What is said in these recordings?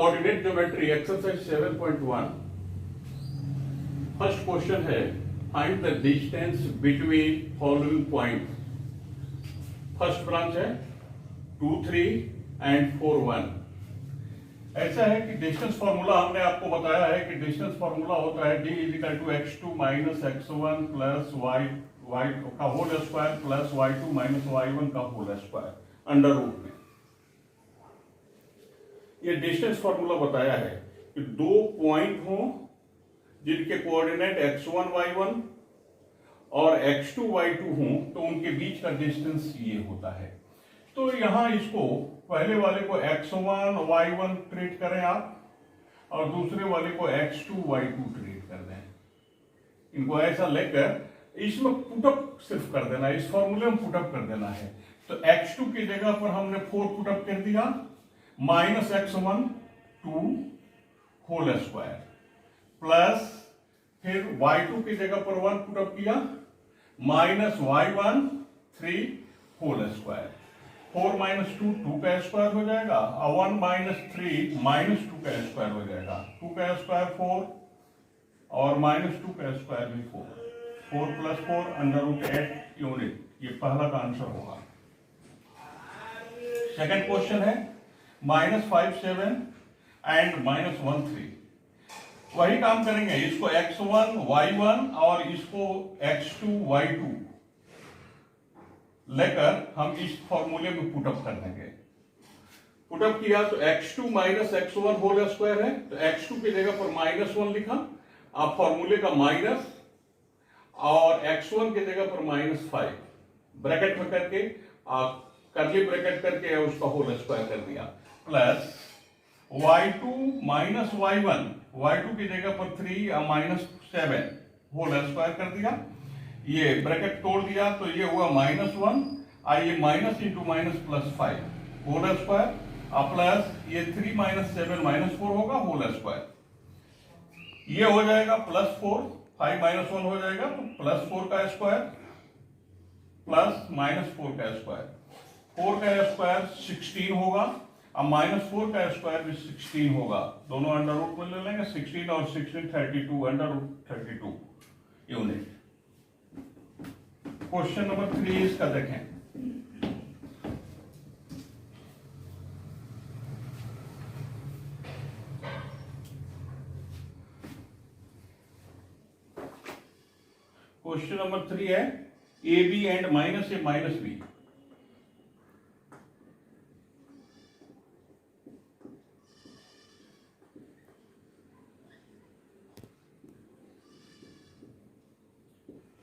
Coordinate geometry exercise 7.1 first question है find the distance between following point. First branch है 2, 3 and 4, 1। ऐसा है कि डिस्टेंस फॉर्मूला हमने आपको बताया है कि डिस्टेंस फॉर्मूला होता है d is equal to x2 minus x1 plus y का whole square plus y2 minus y1 का होल स्क्वायर अंडर रूट में। ये डिस्टेंस फॉर्मूला बताया है कि दो पॉइंट हो जिनके कोऑर्डिनेट x1 y1 और x2 y2 हो तो उनके बीच का डिस्टेंस ये होता है। तो यहां इसको पहले वाले को x1 y1 ट्रीट करें आप और दूसरे वाले को x2 y2 ट्रीट कर दें। इनको ऐसा लेकर इसमें पुटअप सिर्फ कर देना, इस फॉर्मूले में पुटअप कर देना है। तो x2 की जगह पर हमने 4 पुटअप कर दिया minus x1 2 whole square plus फिर y2 की जगह पर 1 पुटअप किया minus y1 3 whole square. 4 minus 2 2 का स्क्वायर हो जाएगा और 1 माइनस 3 माइनस 2 का स्क्वायर हो जाएगा। 2 का स्क्वायर 4 और माइनस 2 का स्क्वायर भी 4 प्लस 4 अंडर रूट 8 यूनिट। ये पहला का आंसर होगा। सेकंड क्वेश्चन है माइनस 5 7 एंड माइनस 1 3। वही काम करेंगे, इसको x1 y1 और इसको x2 y2 लेकर हम इस फॉर्मूले में पुटअप कर देंगे। पुटअप किया तो x2 minus x1 whole square है तो x2 की जगह पर माइनस 1 लिखा, आप फॉर्मूले का माइनस और x1 की जगह पर माइनस 5 ब्रैकेट में करके आप कर्ली ब्रैकेट करके उसका होल स्क्वायर कर दिया plus y2 minus y1 y2 की जगह पर 3 माइनस 7 होल स्क्वायर कर दिया। ये ब्रैकेट तोड़ दिया तो ये हुआ माइनस 1 और ये minus into minus plus 5 whole square plus ये 3 माइनस 7 माइनस 4 होगा होल स्क्वायर। ये हो जाएगा प्लस 4 5 माइनस 1 हो जाएगा तो प्लस 4 का स्क्वायर प्लस माइनस 4 का स्क्वायर। 4 का स्क्वायर 16 होगा अब माइनस 4 का स्क्वायर भी 16 होगा। दोनों अंडर रूट में ले लेंगे 16 और 16 32 under root 32 unit. Question number 3 इसका देखें। क्वेश्चन नंबर 3 है A B and minus A minus B.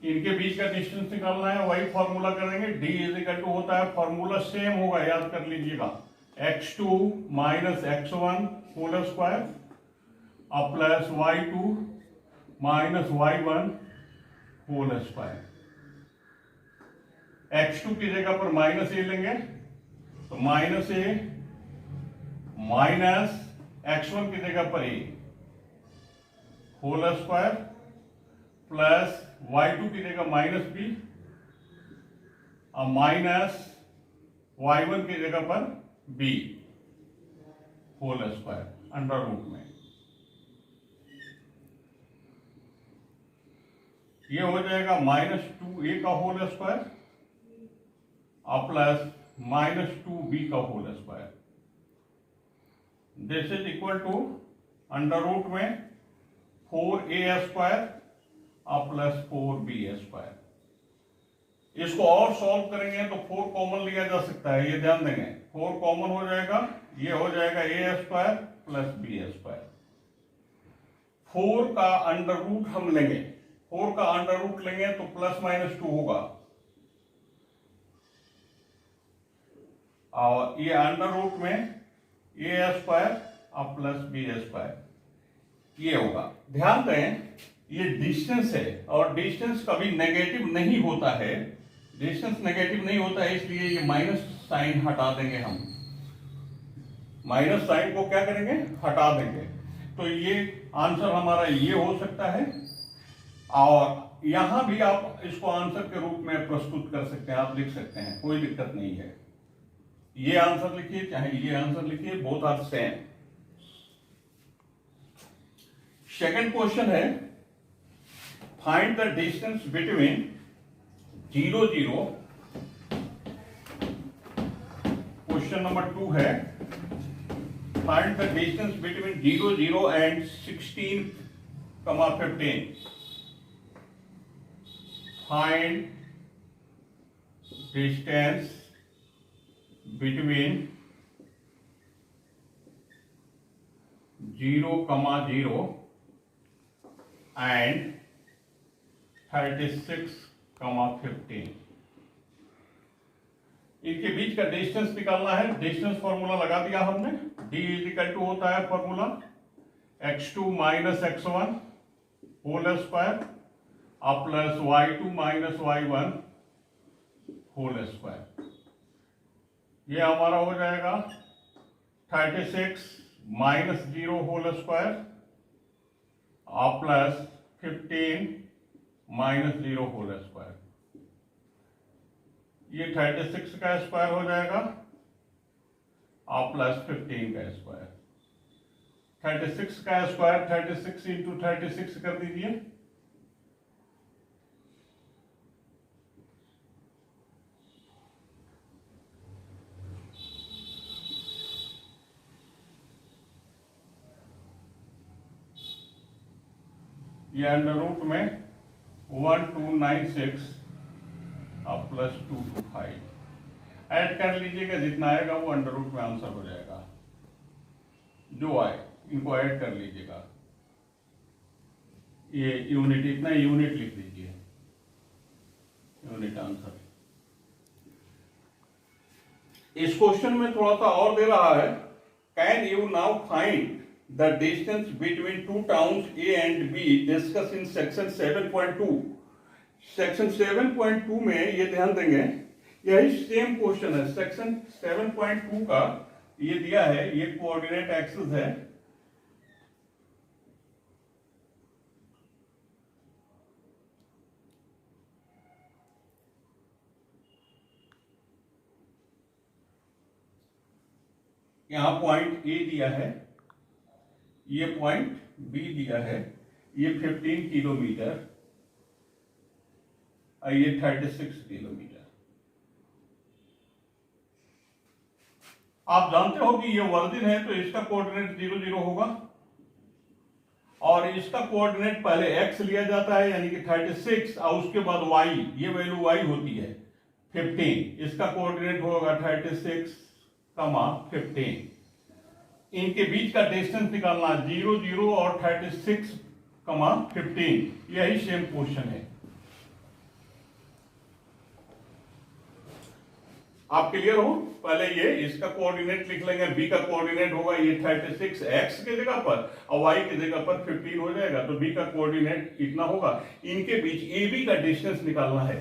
इनके बीच का डिस्टेंस निकालना है, वही फॉर्मूला करेंगे। d इजिकल टू होता है, फॉर्मूला सेम होगा, याद कर लीजिएगा, x2 minus x1 whole square और plus y2 minus y1 whole square. x2 की जगह पर माइनस ए लेंगे तो माइनस ए माइनस x1 की जगह पर ए होल स्क्वायर प्लस y2 की जगह माइनस बी और माइनस y1 की जगह पर b whole square under root में। ये हो जाएगा माइनस 2a का होल स्क्वायर और प्लस माइनस 2b का whole square. This is equal to under root में 4a स्क्वायर और प्लस 4b स्क्वायर। इसको और सॉल्व करेंगे तो 4 कॉमन लिया जा सकता है, ये ध्यान देंगे। 4 कॉमन हो जाएगा, ये हो जाएगा a square plus b square. 4 का अंडर रूट हम लेंगे, 4 का अंडर रूट लेंगे तो प्लस माइनस 2 होगा और ये अंडर रूट में a स्क्वायर और प्लस b स्क्वायर ये होगा। ध्यान दें ये डिस्टेंस है और डिस्टेंस कभी नेगेटिव नहीं होता है, डिस्टेंस नेगेटिव नहीं होता है, इसलिए ये माइनस साइन हटा देंगे। हम माइनस साइन को क्या करेंगे, हटा देंगे। तो ये आंसर हमारा ये हो सकता है और यहां भी आप इसको आंसर के रूप में प्रस्तुत कर सकते हैं, आप लिख सकते हैं, कोई दिक्कत नहीं है। ये आंसर लिखिए चाहे ये आंसर लिखिए, both are same. Second question है, find the distance between 0 0, question number 2 है, find the distance between 0 0 and 16, 15. Find distance between 0, 0 and 36, 15. इनके बीच का डिस्टेंस निकालना है। डिस्टेंस फॉर्मूला लगा दिया हमने। d इज टू होता है formula x2 minus x1 whole square plus y2 minus y1 whole square. ये हमारा हो जाएगा 36 minus 0 whole square plus 15 minus 0 whole square. ये 36 का स्क्वायर हो जाएगा प्लस 15 का स्क्वायर। 36 का स्क्वायर 36 इंटू 36 कर दीजिए, ये अंडर रूट में 1296 प्लस 225 ऐड कर लीजिएगा, जितना आएगा वो अंडर रूट में आंसर हो जाएगा। जो आए इनको ऐड कर लीजिएगा। ये यूनिट, इतना यूनिट लिख दीजिए, यूनिट आंसर। इस क्वेश्चन में थोड़ा सा और दे रहा है, can you now find the distance between two towns A and B discussed in section 7.2. Section 7.2 में ये ध्यान देंगे, यही सेम क्वेश्चन है। सेक्शन 7.2 का ये दिया है, ये कोऑर्डिनेट एक्सिस है। यहां पॉइंट ए दिया है, ये पॉइंट बी दिया है, ये 15 किलोमीटर और ये 36 किलोमीटर। आप जानते हो कि ये वर्जिन है तो इसका कोऑर्डिनेट 0 0 होगा और इसका कोऑर्डिनेट पहले x लिया जाता है यानी कि 36 और उसके बाद y, ये वैल्यू y होती है 15। इसका कोऑर्डिनेट होगा 36, 15। इनके बीच का डिस्टेंस निकालना 0 0 और 36, 15। यही सेम क्वेश्चन है। आप क्लियर हो? पहले ये इसका कोऑर्डिनेट लिख लेंगे, बी का कोऑर्डिनेट होगा ये 36 x के जगह पर और y की जगह पर 15 हो जाएगा, तो बी का कोऑर्डिनेट इतना होगा। इनके बीच ए बी का डिस्टेंस निकालना है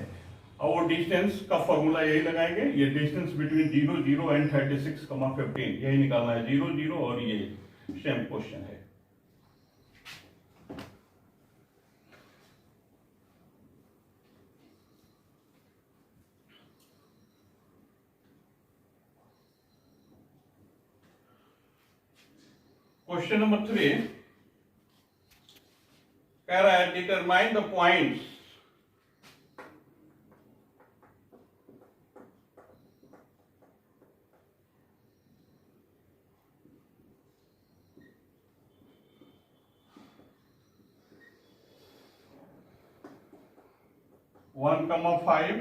और वो डिस्टेंस का फॉर्मूला यही लगाएंगे, ये डिस्टेंस बिटवीन 0 0 एंड 36, 15 यही निकालना है, 0 0 और ये सेम क्वेश्चन है। क्वेश्चन नंबर 3 कह रहा है, determine the points (1, 5,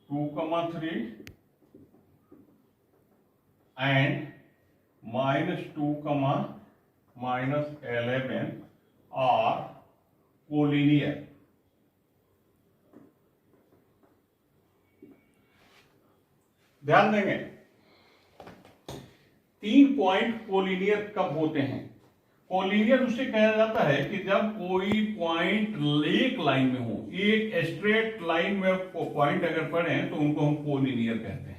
2, 3 and -2, -11 are collinear. ध्यान देंगे, 3 पॉइंट कोलिनियर कब होते हैं? कोलिनियर उसे कहा जाता है कि जब कोई पॉइंट एक लाइन में हो, एक स्ट्रेट लाइन में पॉइंट अगर पड़े तो उनको हम कोलिनियर कहते हैं।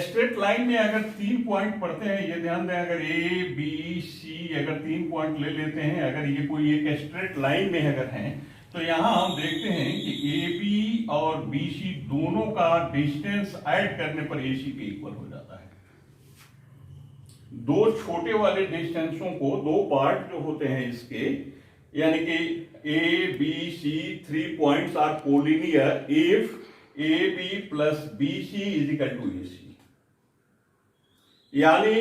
स्ट्रेट लाइन में अगर 3 पॉइंट पड़ते हैं, ये ध्यान दें, अगर ए बी सी अगर 3 पॉइंट ले लेते हैं, अगर ये कोई एक स्ट्रेट लाइन में अगर हैं, तो यहां हम देखते हैं कि ए बी और बी सी दोनों का डिस्टेंस ऐड करने पर ए सी के इक्वल हो जाता है। दो छोटे वाले डिस्टेंसों को, दो पार्ट जो होते हैं इसके, यानी कि A B C, 3 points are collinear if A B plus B C is equal to A C. यानी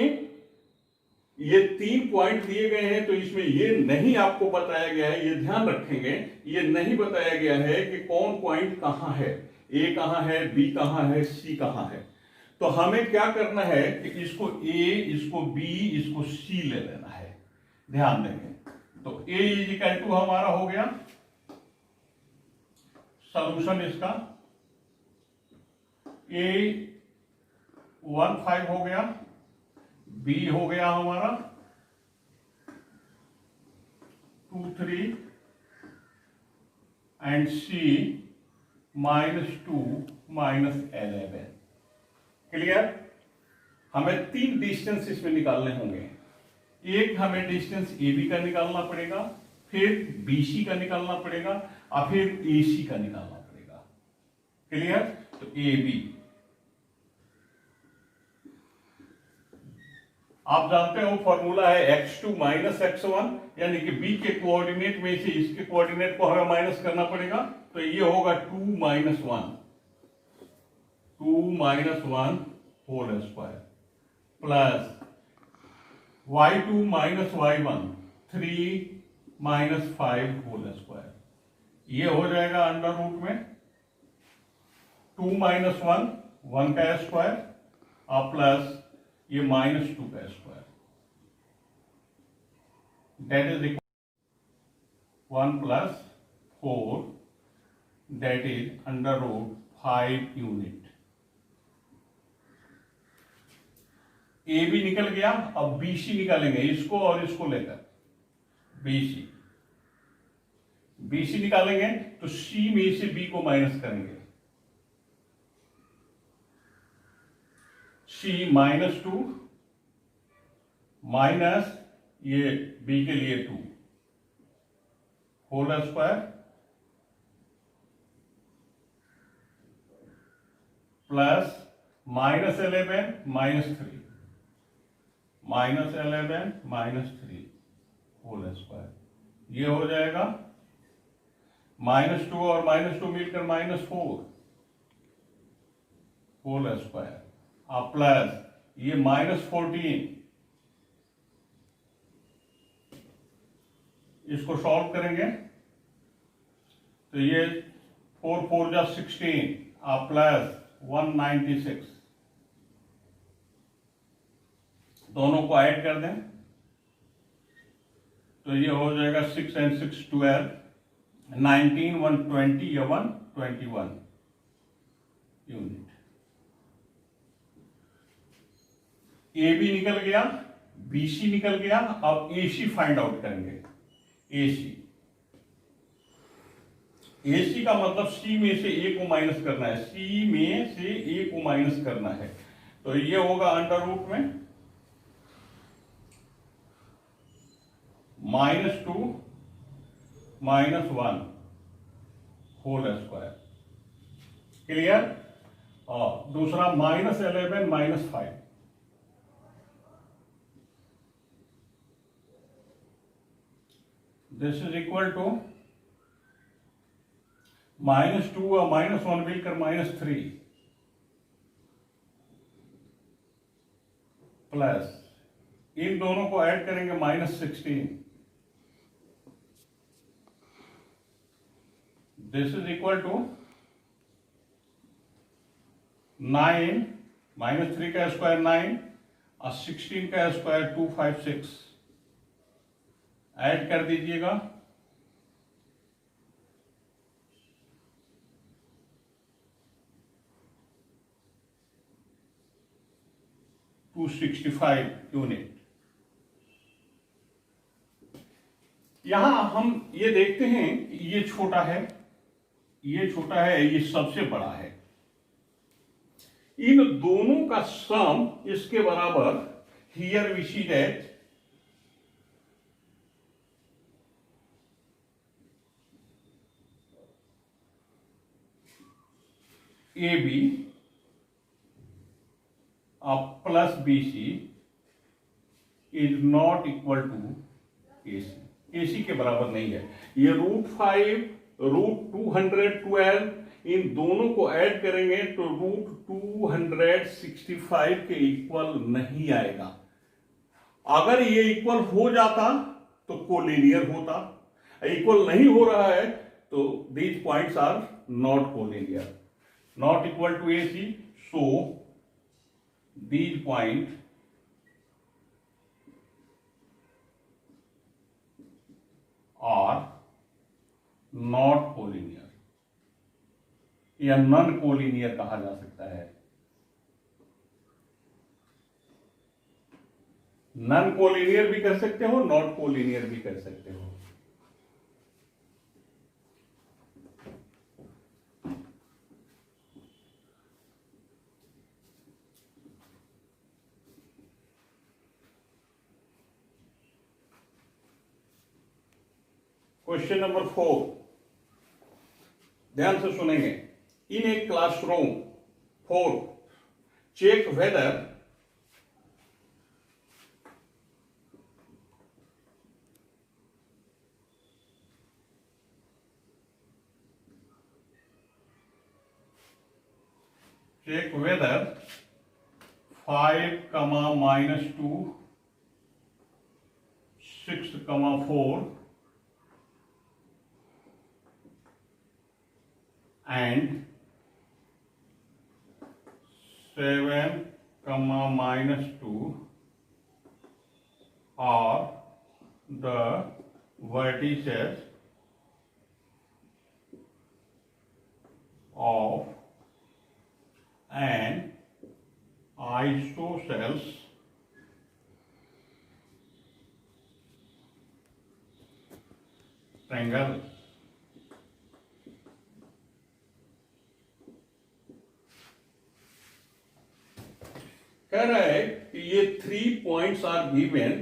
ये 3 पॉइंट दिए गए हैं, तो इसमें ये नहीं आपको बताया गया है, ये ध्यान रखेंगे, ये नहीं बताया गया है कि कौन पॉइंट कहां है, ए कहां है, बी कहां है, सी कहां है। तो हमें क्या करना है कि इसको ए, इसको बी, इसको सी ले लेना है। ध्यान देंगे तो ए इज इक्वल टू हमारा हो गया सॉल्यूशन इसका, ए 1 5 हो गया, बी हो गया हमारा 2 3 एंड सी -2 -11। क्लियर? हमें 3 डिस्टेंस इसमें निकालने होंगे। एक हमें डिस्टेंस ए बी का निकालना पड़ेगा, फिर बी सी का निकालना पड़ेगा और फिर ए सी का निकालना पड़ेगा। क्लियर? तो ए बी आप जानते हो फॉर्मूला है x2 -x1, यानी कि b के कोऑर्डिनेट में से इसके कोऑर्डिनेट को हमें माइनस करना पड़ेगा। तो ये होगा 2 - 1 whole square plus y2 - y1 3 - 5 whole square. ये हो जाएगा अंडर रूट में 2 - 1 का स्क्वायर और प्लस ये -2 का square, that is equal 1 + 4, that is under root 5 unit. A B निकल गया, अब बी सी निकालेंगे, इसको और इसको लेकर बी सी निकालेंगे तो सी में से बी को माइनस करेंगे, सी -2 माइनस ये बी के लिए 2 whole square plus -11 -3 -11 - 3 whole square. ये हो जाएगा -2 और -2 मिलकर -4 होल स्क्वायर और प्लस ये -14, इसको सॉल्व करेंगे तो ये 4 4 जा 16 और प्लस 196, दोनों को ऐड कर दें तो ये हो जाएगा 6 and 6 12, 19 120 या 121 यूनिट। ए बी निकल गया, बी सी निकल गया, अब ए सी फाइंड आउट करेंगे। ए सी का मतलब सी में से ए को माइनस करना है, सी में से ए को माइनस करना है। तो ये होगा अंडर रूट में -2 - 1 होल स्क्वायर। क्लियर? और दूसरा -11 - 5, दिस इज इक्वल टू -2 और -1 मिलकर -3 प्लस इन दोनों को ऐड करेंगे -16, दिस इज इक्वल टू 9 -3 का स्क्वायर 9 और 16 का स्क्वायर 256 ऐड कर दीजिएगा, $265 यूनिट। यहां हम ये देखते हैं ये छोटा है, ये छोटा है, ये सबसे बड़ा है। इन दोनों का सम इसके बराबर, here we see that A B plus B C is not equal to AC के बराबर नहीं है। ये √5 √212 इन दोनों को ऐड करेंगे तो √265 के इक्वल नहीं आएगा। अगर ये इक्वल हो जाता तो कोलिनियर होता, इक्वल नहीं हो रहा है तो these points are not collinear, not equal to AC, so these point are not collinear या नॉन कोलिनियर कहा जा सकता है। नॉन कोलिनियर भी कर सकते हो, नॉट कोलिनियर भी कर सकते हो। क्वेश्चन नंबर 4 ध्यान से सुनेंगे। In a classroom 4 check whether check whether 5, -2, 6, 4 and 7, -2 are the vertices of an isosceles triangle। कह रहा है कि ये 3 points are given,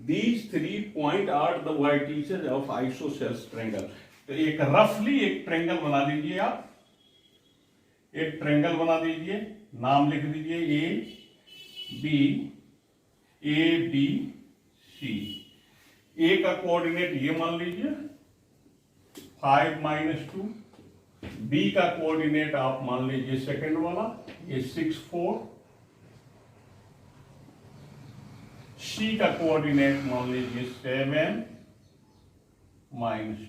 these 3 point are the vertices of isosceles triangle. तो एक रफली एक ट्रायंगल बना दीजिए, आप एक ट्रायंगल बना दीजिए, नाम लिख दीजिए ए बी सी। ए का कोऑर्डिनेट ये मान लीजिए 5 -2, बी का कोऑर्डिनेट आप मान लीजिए सेकंड वाला ये 6 4, सी का कोऑर्डिनेट मान लीजिए 7 -2।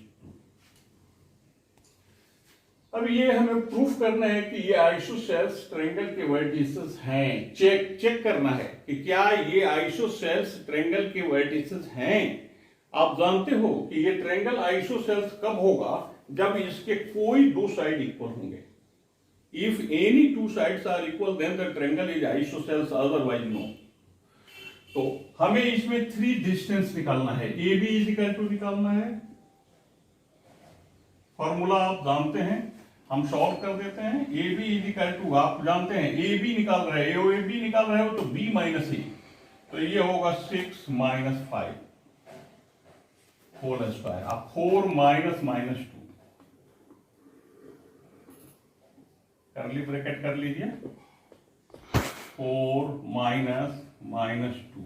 अब ये हमें प्रूफ करना है कि ये आइसोसेल्स ट्रायंगल के वर्टिसेस हैं। चेक करना है कि क्या ये आइसोसेल्स ट्रायंगल के वर्टिसेस हैं। आप जानते हो कि ये ट्रायंगल आइसोसेल्स कब होगा, जब इसके कोई 2 साइड इक्वल होंगे। If any 2 sides are equal then the triangle is isosceles, otherwise no. तो हमें इसमें 3 डिस्टेंस निकालना है। A B is equal to निकालना है, फॉर्मूला आप जानते हैं, हम सॉल्व कर देते हैं। A B is equal to आप जानते हैं ए बी निकाल रहे हो, ए बी निकाल रहे हो तो बी माइनस ए, तो ये होगा 6 - 5 होल स्क्वायर। आप 4 -2 करली ब्रैकेट कर लीजिए, 4 -2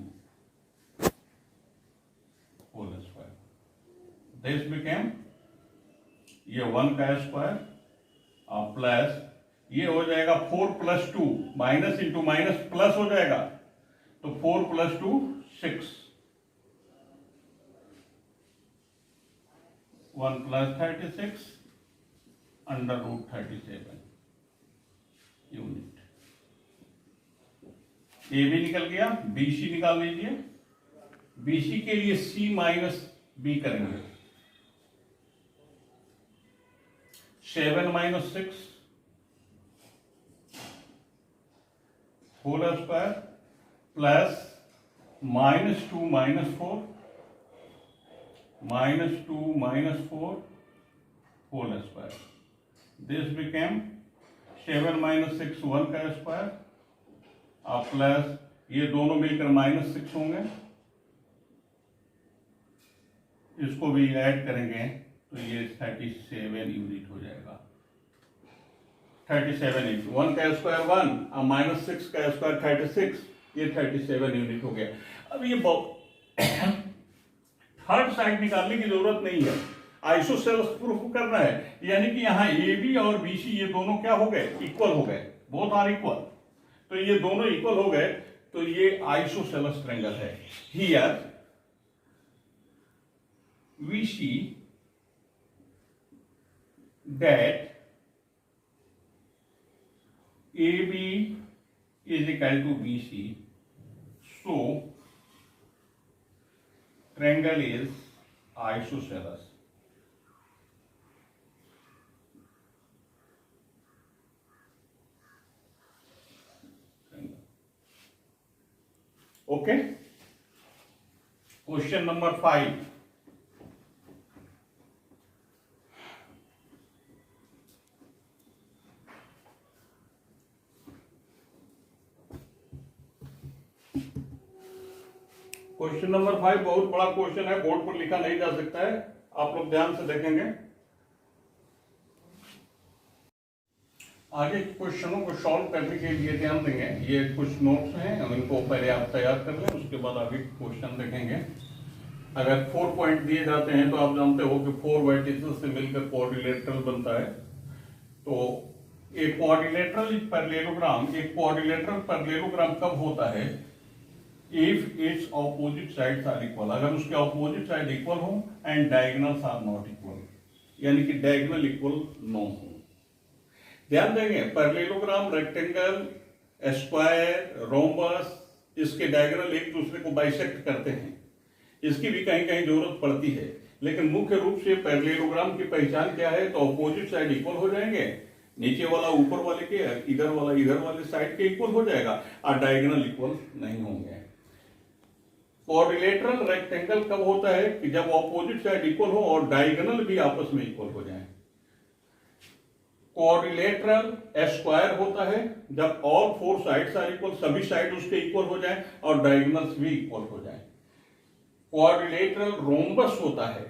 होल स्क्वायर। दिस बिकेम ये 1 का स्क्वायर प्लस ये हो जाएगा 4 + 2, माइनस इंटू माइनस प्लस हो जाएगा, तो 4 + 2 6, 1 + 36 √37 यूनिट। ए भी निकल गया, BC निकाल लीजिए। BC के लिए C - B करेंगे, 7 - 6 whole square plus -2 - 4 -2 - 4 whole square. This became 7 - 6 1 का स्क्वायर प्लस ये दोनों मिलकर -6 होंगे, इसको भी ऐड करेंगे तो ये 37 यूनिट हो जाएगा। 37 इंटू 1 का स्क्वायर 1 और -6 का स्क्वायर 36, ये 37 यूनिट हो गया। अब ये थर्ड साइड निकालने की जरूरत नहीं है, आइसोसेलेस प्रूफ करना है, यानी कि यहाँ ए बी और बी सी ये दोनों क्या हो गए, इक्वल हो गए, बोथ आर इक्वल। तो ये दोनों इक्वल हो गए, तो ये आइसोसेलेस ट्रायंगल है। Here we see that AB is equal to BC, so triangle is isosceles. Okay. Question number 5. Question number 5 बहुत बड़ा क्वेश्चन है, बोर्ड पर लिखा नहीं जा सकता है, आप लोग ध्यान से देखेंगे। आगे क्वेश्चनों को सॉल्व करने के लिए ध्यान देंगे, ये कुछ नोट्स हैं, इनको पहले आप तैयार कर लें, उसके बाद आगे क्वेश्चन देखेंगे। अगर 4 पॉइंट दिए जाते हैं तो आप जानते हो कि 4 वर्टिसेस से मिलकर क्वाड्रिलेटरल बनता है। तो एक क्वाड्रिलेटरल पैरेललोग्राम कब होता है, if its opposite sides are equal, अगर उसके ऑपोजिट साइड इक्वल हो and diagonals are not equal, यानी कि डायगोनल इक्वल न हो। ध्यान देंगे, पैरेललोग्राम, रेक्टेंगल, स्क्वायर, रोम्बस, इसके डायगोनल एक दूसरे को बाइसेक्ट करते हैं, इसकी भी कहीं कहीं जरूरत पड़ती है, लेकिन मुख्य रूप से पैरेललोग्राम की पहचान क्या है, तो ऑपोजिट साइड इक्वल हो जाएंगे, नीचे वाला ऊपर वाले के, इधर वाला इधर वाले साइड के इक्वल हो जाएगा, और डायगोनल इक्वल नहीं होंगे। क्वाड्रिलेटरल रेक्टेंगल कब होता है, कि जब ऑपोजिट साइड इक्वल हो और डायगोनल भी आपस में इक्वल हो जाए। क्वाड्रिलेटरल स्क्वायर होता है जब ऑल 4 साइड्स आर इक्वल, सभी साइड उसके इक्वल हो जाए और डायगोनल्स भी इक्वल हो जाए। क्वाड्रिलेटरल रोम्बस होता है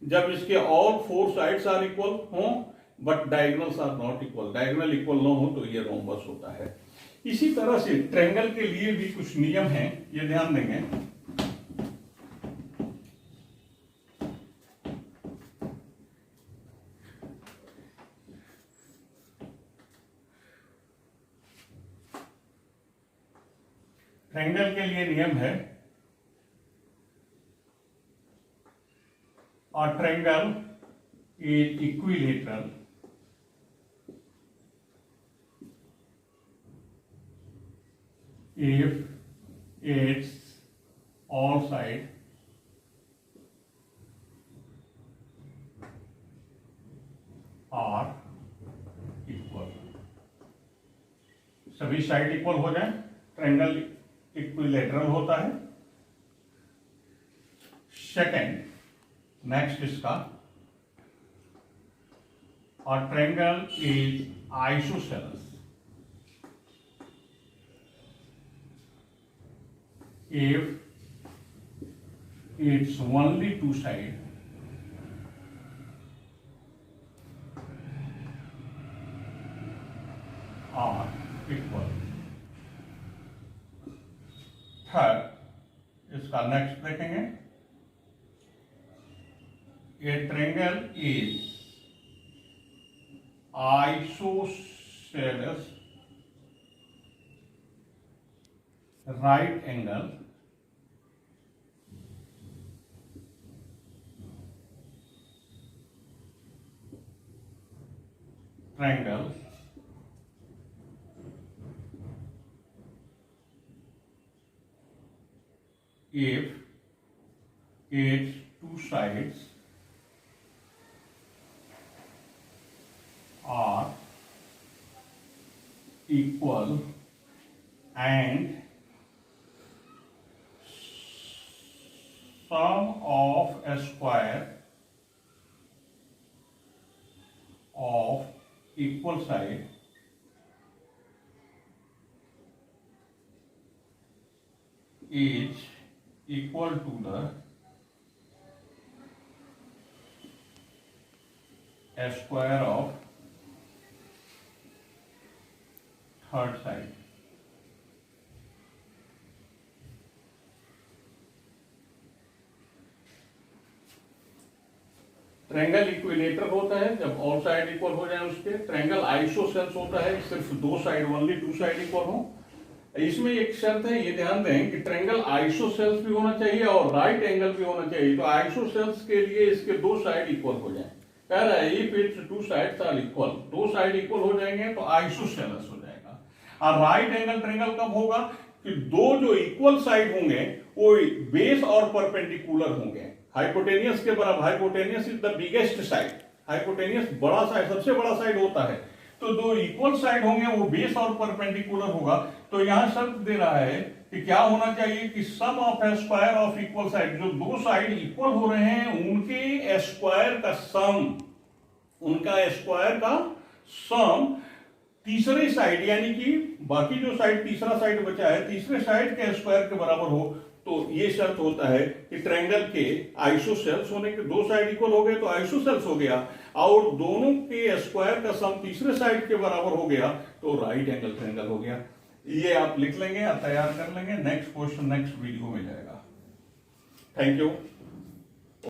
जब इसके ऑल 4 साइड्स आर इक्वल हो but diagonals are not equal, diagonal equal न हो तो ये रोम्बस होता है। इसी तरह से ट्रायंगल के लिए भी कुछ नियम हैं, ये ध्यान देंगे। ट्रायंगल के लिए नियम है, और triangle is equilateral if its all side are equal, सभी साइड इक्वल हो जाए, ट्रायंगल इक्विलेटरल होता है। सेकंड, नेक्स्ट इसका, और triangle is isosceles if its only 2 sides are equal। Third, इसका नेक्स्ट देखेंगे, ए triangle is isosceles right angle triangle if its 2 sides are equal and sum of a square of equal side is equal to the square of third side। Triangle equilateral होता है जब all side equal हो जाए उसके। Triangle isosceles होता है सिर्फ दो side, only two side equal हो। इसमें एक शर्त है, ये ध्यान दें कि ट्रायंगल आइसोसेल्स भी होना चाहिए और राइट एंगल भी होना चाहिए। तो आइसोसेल्स के लिए इसके दो साइड इक्वल हो जाए। कह रहा है if its two sides are equal, दो साइड इक्वल हो जाएंगे तो आइसोसेल्स हो जाएगा। और राइट एंगल ट्रायंगल कब होगा कि दो जो इक्वल साइड होंगे वो बेस और परपेंडिकुलर होंगे। हाइपोटेनियस के बराबर, hypotenuse is the biggest side, hypotenuse बड़ा साइड, सबसे बड़ा साइड होता है। तो दो इक्वल साइड होंगे वो बेस और परपेंडिकुलर होगा। तो यहां शर्त दे रहा है कि क्या होना चाहिए कि sum of a square of equal side, जो दो साइड इक्वल हो रहे हैं उनके स्क्वायर का सम, उनका स्क्वायर का सम तीसरे साइड यानी कि बाकी जो साइड तीसरा साइड बचा है तीसरे साइड के स्क्वायर के बराबर हो। तो ये शर्त होता है कि ट्रायंगल के आइसोसेल्स होने के, दो साइड इक्वल हो गए तो आइसोसेल्स हो गया, और दोनों के स्क्वायर का सम तीसरे साइड के बराबर हो गया तो राइट एंगल ट्रायंगल हो गया। ये आप लिख लेंगे और तैयार कर लेंगे। नेक्स्ट क्वेश्चन नेक्स्ट वीडियो में जाएगा। Thank you.